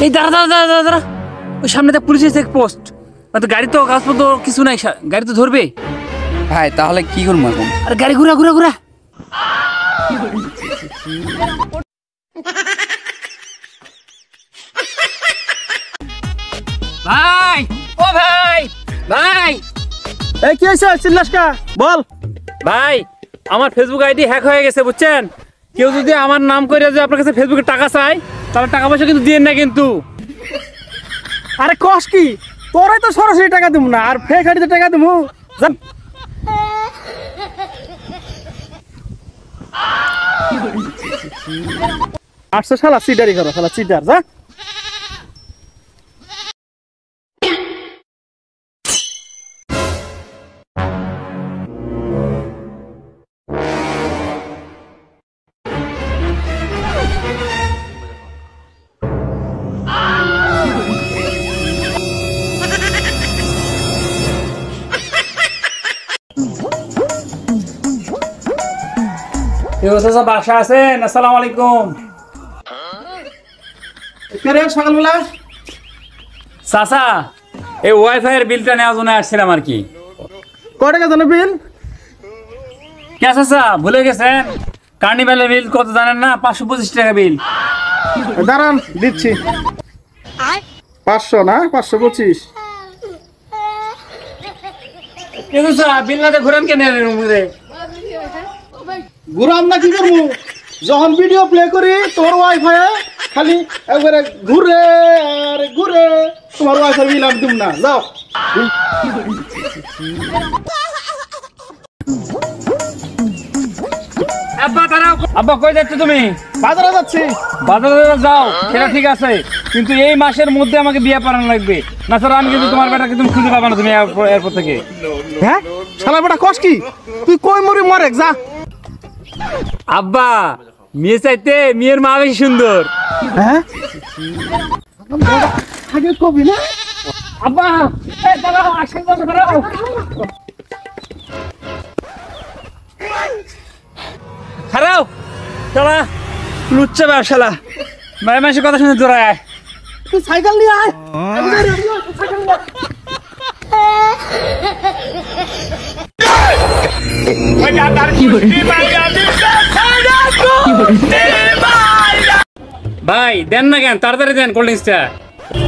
এই দাঁড়া দাঁড়া দাঁড়া দাঁড়া দাঁড়া, ওই সামনেতে পুলিশের চেক পোস্ট, গাড়ি তো কাগজপত্র কিছু নাই, গাড়ি তো ধরবে। ভাই তাহলে কি করবো এখন? আর গাড়ি ঘুরা ঘুরা ঘুরা। ভাই ও ভাই ভাই, এই কি হয়েছে চিল্লাস কা? বল ভাই আমার ফেসবুক আইডি হ্যাক হয়ে গেছে বুঝছেন। কেউ যদি আমার নাম করে যদি আপনার কাছে ফেসবুকে টাকা চায় তাহলে টাকা পয়সা কিন্তু দিয়েন না কিন্তু। আরে কস কি, তোরাই তো সরাসরি টাকা দিব না, আর ফেক আইডিতে টাকা দিব জান। আটশো শালা চিটারি করো, শালা চিটার যা। বাসা আছেন? আসসালামু আলাইকুম। সকালবেলা চাচা এই ওয়াইফাই এর বিলটা নেওয়ার জন্য আসছিলাম আর কি। কয় টাকা জানো বিল? কে চাচা ভুলে গেছেন? কার্নিভালের বিল কত জানেন না? 525 টাকা বিল। দাঁড়ান দিচ্ছি। 500 না 525। কে চাচা বিল না ঘুরান কেন রে? ঘুরাম না কি করবো, যখন ভিডিও প্লে করি তোর ওয়াইফাই খালি একবারে ঘুরে আর ঘুরে, তোমার ওয়াইফাই বিল আমি দিব না, যাও। আব্বা কই যাচ্ছ তুমি? বাজারে যাচ্ছি। বাজারে যাও সেটা ঠিক আছে, কিন্তু এই মাসের মধ্যে আমাকে বিয়ে পড়ানো লাগবে, না স্যার আমি কিন্তু তোমার বেটাকে তুমি খুঁজে পাবে না তুমি এরপর থেকে। হ্যাঁ শালা বেটা কস কি, তুই কই মরি মরে যা। আব্বা মেয়ে চাইতে মেয়ের মা বেশি সুন্দর। হ্যাঁ আগে কবি না আব্বা এই দাঁড়াও, আশীর্বাদ করো। খারাও চলা লুচ্চা ব্যবসালা, মায়ের মাসের কথা শুনে দৌড়ায়। তুই সাইকেল নিয়ে আয়। ভাই দেন না কেন, তাড়াতাড়ি দেন কোল্ড ড্রিঙ্কসটা।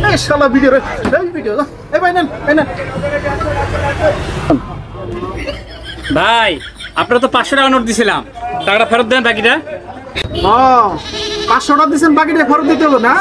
এই শালা ভিডিও রে, এই ভিডিও এই ভাই নেন এই নেন। ভাই আপনারা তো 500 টাকা নোট দিছিলাম, টাকাটা ফেরত দেন বাকিটা। 500 টাকা দিছেন, বাকিটা ফেরত দিতে হবে না?